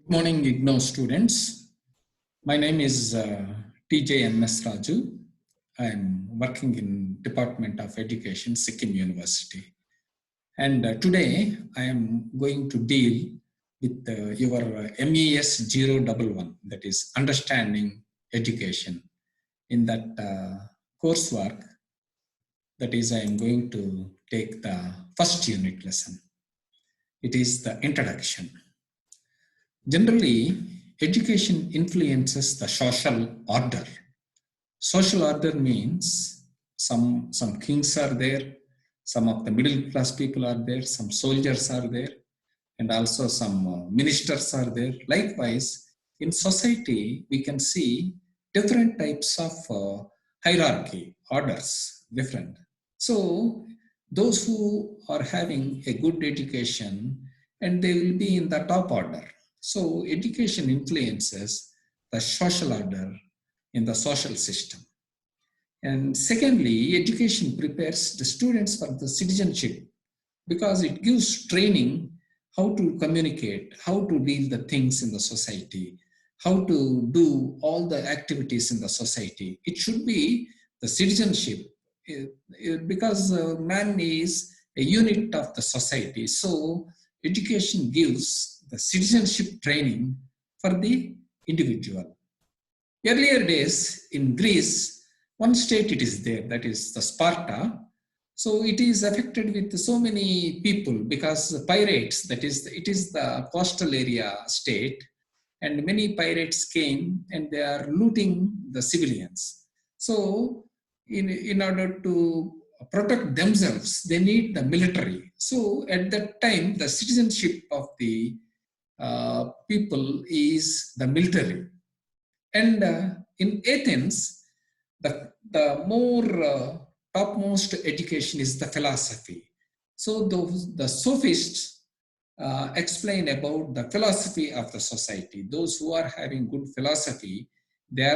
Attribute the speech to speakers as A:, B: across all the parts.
A: Good morning, IGNOU students. My name is TJMS Raju. I am working in Department of Education, Sikkim University. And today I am going to deal with your MED-011, that is Understanding Education. In that coursework, that is, I am going to take the first unit lesson. It is the introduction. Generally, education influences the social order. Social order means some kings are there, some of the middle class people are there, some soldiers are there, and also some ministers are there. Likewise, in society, we can see different types of hierarchy, orders, different. So, those who are having a good education, and they will be in the top order. So education influences the social order in the social system. And secondly, education prepares the students for the citizenship because it gives training how to communicate, how to deal the things in the society, how to do all the activities in the society. It should be the citizenship because man is a unit of the society. So education gives the citizenship training for the individual. Earlier days in Greece, one state it is there, that is the Sparta. So it is affected with so many people because the pirates, that is, it is the coastal area state, and many pirates came and they are looting the civilians. So in order to protect themselves, they need the military. So at that time, the citizenship of the people is the military. And in Athens, the more topmost education is the philosophy. So the sophists explain about the philosophy of the society. Those who are having good philosophy, they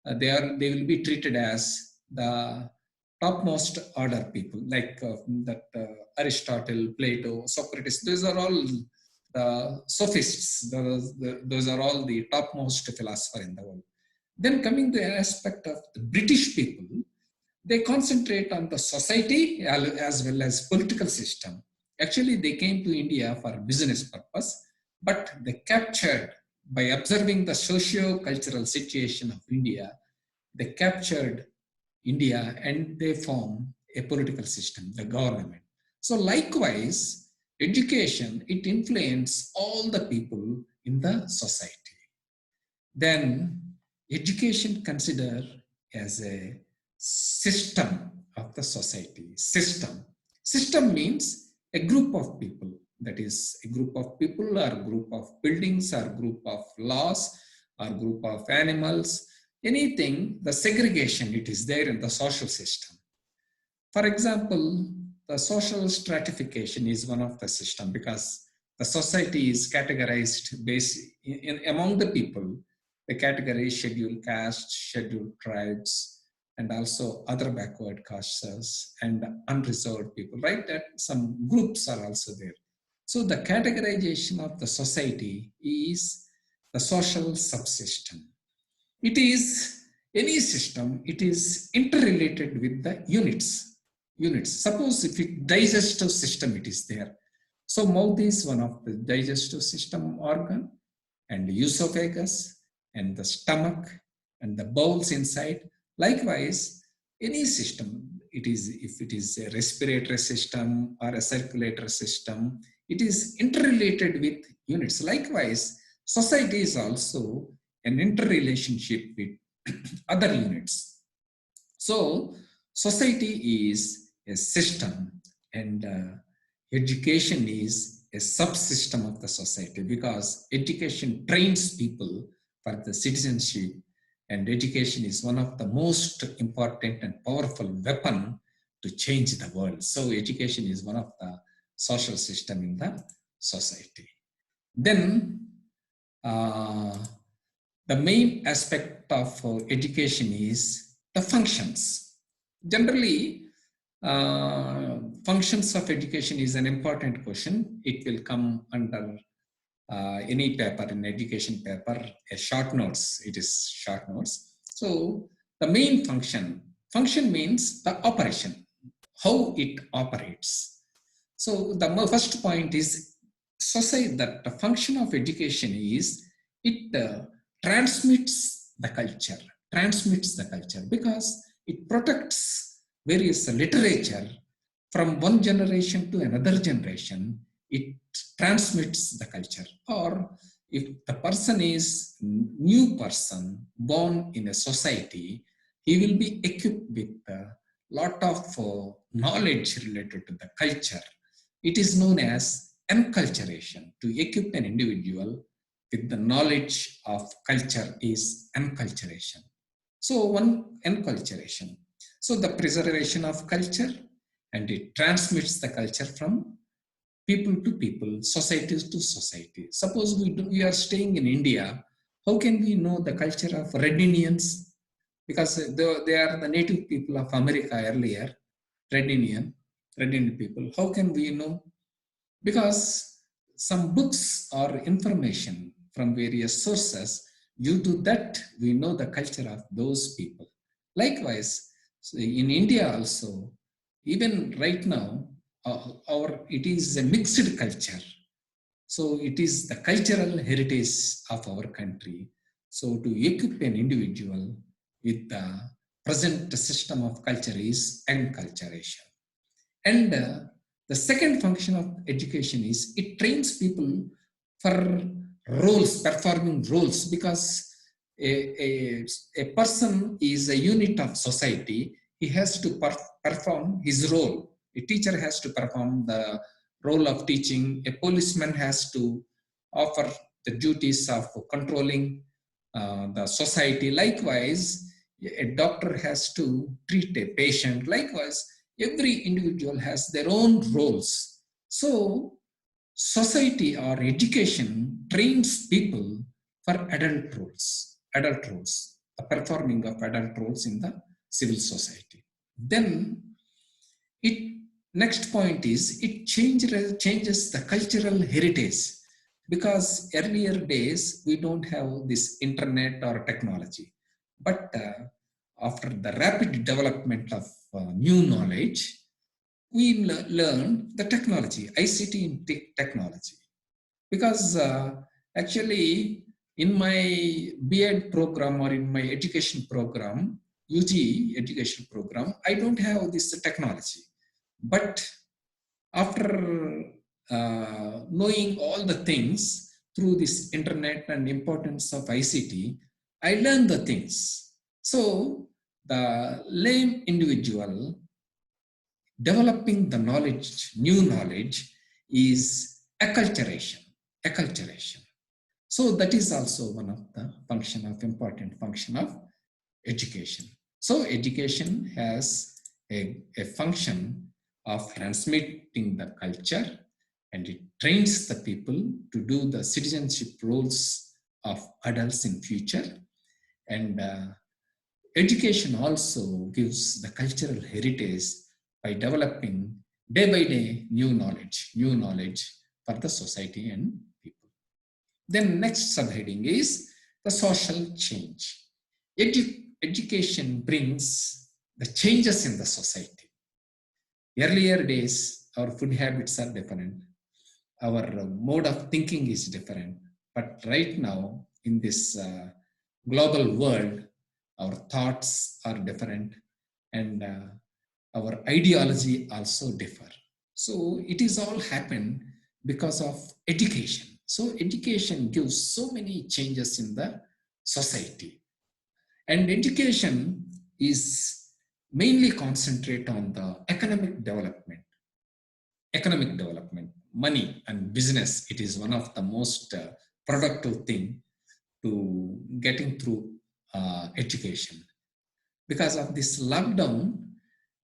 A: will be treated as the topmost order people, like Aristotle, Plato, Socrates. Those are all the sophists. Those are all the topmost philosophers in the world. Then coming to the aspect of the British people, they concentrate on the society as well as political system. Actually, they came to India for business purpose, but they captured, by observing the socio-cultural situation of India, they captured India and they formed a political system, the government. So likewise, education, it influences all the people in the society. Then education considered as a system of the society. System means a group of people, that is a group of people or group of buildings or group of laws or group of animals, anything, the segregation, it is there in the social system. For example, the social stratification is one of the system because the society is categorized among the people. The category scheduled castes, scheduled tribes, and also other backward castes and unreserved people, right? That some groups are also there. So the categorization of the society is the social subsystem. It is any system, it is interrelated with the units. Suppose if it digestive system, it is there. So mouth is one of the digestive system organ, and the esophagus, and the stomach, and the bowels inside. Likewise, any system, if it is a respiratory system or a circulatory system, it is interrelated with units. Likewise, society is also an interrelationship with other units. So, society is a system, and education is a subsystem of the society because education trains people for the citizenship, and education is one of the most important and powerful weapon to change the world. So education is one of the social system in the society. Then the main aspect of education is the functions. Generally, functions of education is an important question. It will come under any paper, in education paper, a short notes, it is short notes. So the main function means the operation, how it operates. So the first point is society, that the function of education is it transmits the culture because it protects various literature from one generation to another generation. It transmits the culture. Or if the person is new person born in a society, he will be equipped with a lot of knowledge related to the culture. It is known as enculturation. To equip an individual with the knowledge of culture is enculturation. So one, enculturation. So the preservation of culture, and it transmits the culture from people to people, societies to society. Suppose we are staying in India, how can we know the culture of Red Indians? Because they are the native people of America earlier, Red Indian people. How can we know? Because some books or information from various sources, due to that we know the culture of those people. Likewise, so in India also, even right now, it is a mixed culture. So it is the cultural heritage of our country. So to equip an individual with the present system of culture is enculturation. And the second function of education is it trains people for roles, performing roles, because a person is a unit of society. He has to perform his role. A teacher has to perform the role of teaching. A policeman has to offer the duties of controlling the society. Likewise, a doctor has to treat a patient. Likewise, every individual has their own roles. So society or education trains people for adult roles, the performing of adult roles in the civil society. Then it, next point is it changes the cultural heritage, because earlier days we don't have this internet or technology, but after the rapid development of new knowledge, we learn the technology, ICT technology. Because actually in my B.Ed program or in my education program, UG education program, I don't have this technology. But after knowing all the things through this internet and importance of ICT, I learned the things. So the lame individual developing the knowledge, new knowledge, is acculturation. Acculturation. So that is also one of the important function of education. So education has a function of transmitting the culture, and it trains the people to do the citizenship roles of adults in future. And education also gives the cultural heritage by developing day by day new knowledge for the society and people. Then next subheading is the social change. Education brings the changes in the society. Earlier days, our food habits are different. Our mode of thinking is different. But right now, in this global world, our thoughts are different, and our ideology also differ. So it is all happened because of education. So education gives so many changes in the society. And education is mainly concentrate on the economic development. Money and business, it is one of the most productive thing to getting through education. Because of this lockdown,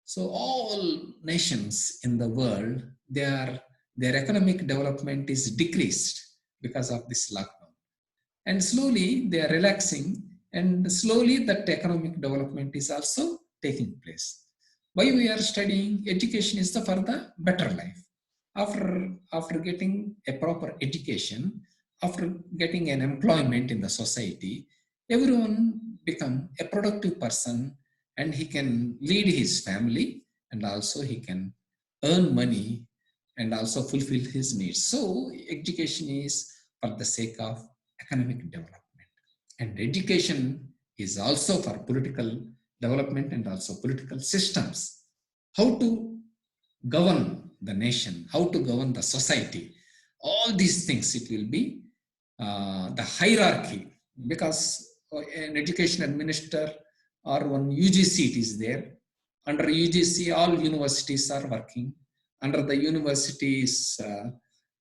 A: so all nations in the world, their economic development is decreased because of this lockdown. And slowly they are relaxing, and slowly that economic development is also taking place. Why we are studying? Education is for the better life. After getting a proper education, after getting an employment in the society, everyone become a productive person and he can lead his family and also he can earn money and also fulfill his needs. So education is for the sake of economic development. And education is also for political development and also political systems. How to govern the nation, how to govern the society, all these things, it will be the hierarchy, because an education administrator or one UGC it is there. Under UGC, all universities are working. Under the universities,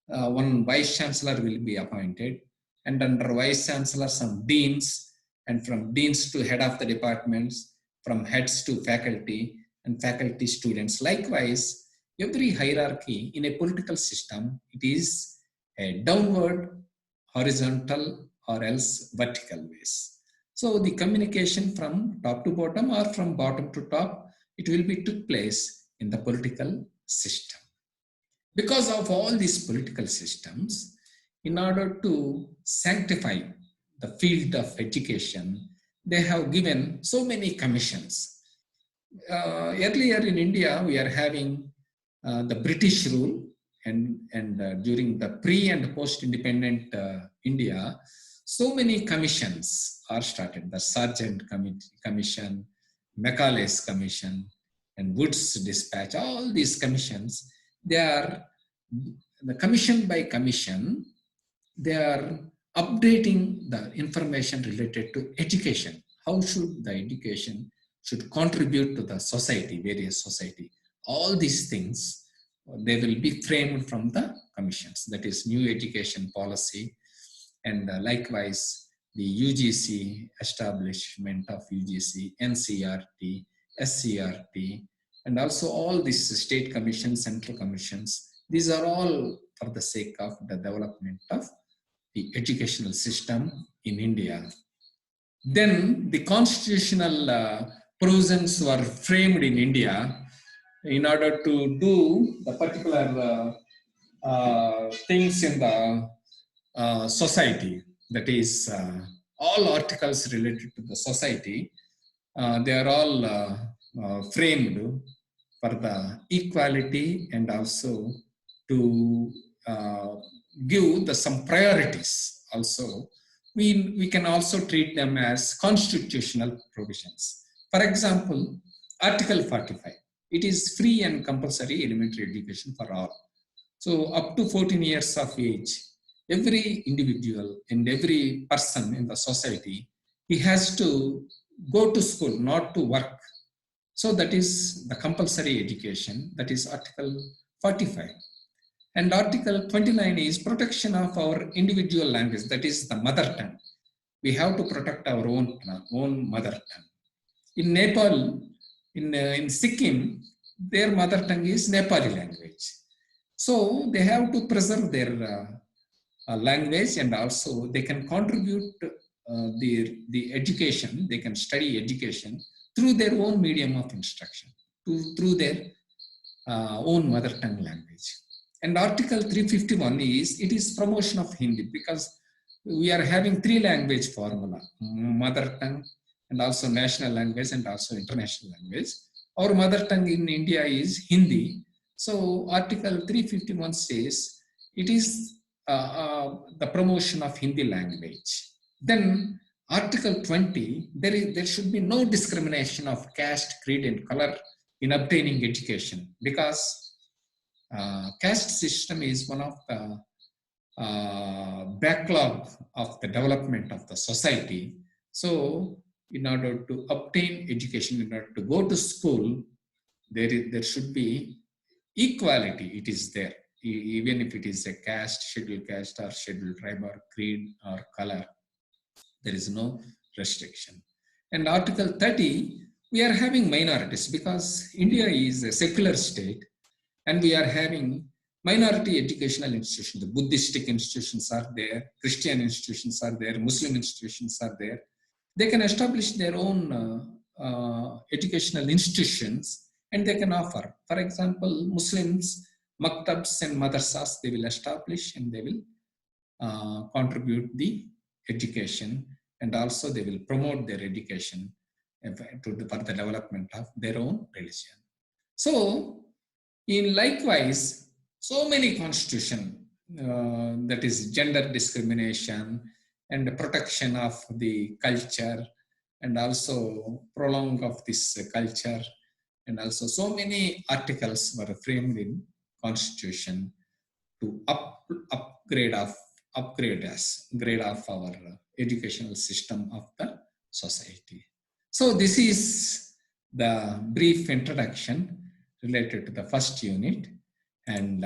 A: one vice chancellor will be appointed, and under vice chancellor, some deans, and from deans to head of the departments, from heads to faculty, and faculty students. Likewise, every hierarchy in a political system, it is a downward, horizontal, or else vertical ways. So the communication from top to bottom or from bottom to top, it will be took place in the political system. Because of all these political systems, in order to sanctify the field of education, they have given so many commissions. Earlier in India, we are having the British rule, and during the pre and post-independent India, so many commissions are started. The Sargent Commission, Macaulay's Commission, and Wood's Dispatch, all these commissions, they are the commission by commission, they are updating the information related to education. How should the education should contribute to the society, various society. All these things, they will be framed from the commissions. That is new education policy, and likewise the UGC, establishment of UGC, NCRT, SCRT, and also all these state commissions, central commissions. These are all for the sake of the development of the educational system in India. Then the constitutional provisions were framed in India in order to do the particular things in the society. That is, all articles related to the society, they are all framed for the equality and also to give some priorities also. We can also treat them as constitutional provisions. For example, Article 45, it is free and compulsory elementary education for all. So up to 14 years of age, every individual and every person in the society, he has to go to school, not to work. So that is the compulsory education, that is Article 45. And Article 29 is protection of our individual language, that is the mother tongue. We have to protect our own mother tongue. In Nepal, in Sikkim, their mother tongue is Nepali language. So they have to preserve their language, and also they can contribute the education, they can study education through their own medium of instruction, through their own mother tongue language. And Article 351 it is promotion of Hindi, because we are having 3 language formula, mother tongue and also national language and also international language. Our mother tongue in India is Hindi. So Article 351 says it is the promotion of Hindi language. Then Article 20, there should be no discrimination of caste, creed and color in obtaining education, because caste system is one of the backlog of the development of the society. So in order to obtain education, in order to go to school, there should be equality. It is there, even if it is a caste, scheduled caste or scheduled tribe or creed or color, there is no restriction. And Article 30, we are having minorities, because India is a secular state and we are having minority educational institutions. The Buddhistic institutions are there, Christian institutions are there, Muslim institutions are there. They can establish their own educational institutions and they can offer. For example, Muslims, maktabs and madrasas, they will establish and they will contribute the education, and also they will promote their education for the development of their own religion. So, in likewise, so many constitution, that is gender discrimination and the protection of the culture, and also prolong of this culture, and also so many articles were framed in constitution to upgrade us, grade of our educational system of the society. So this is the brief introduction related to the first unit, and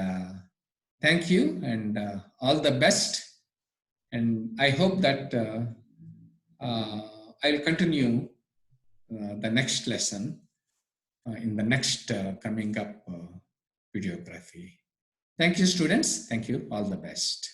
A: thank you, and all the best, and I hope that I will continue the next lesson in the next coming up videography. Thank you, students. Thank you. All the best.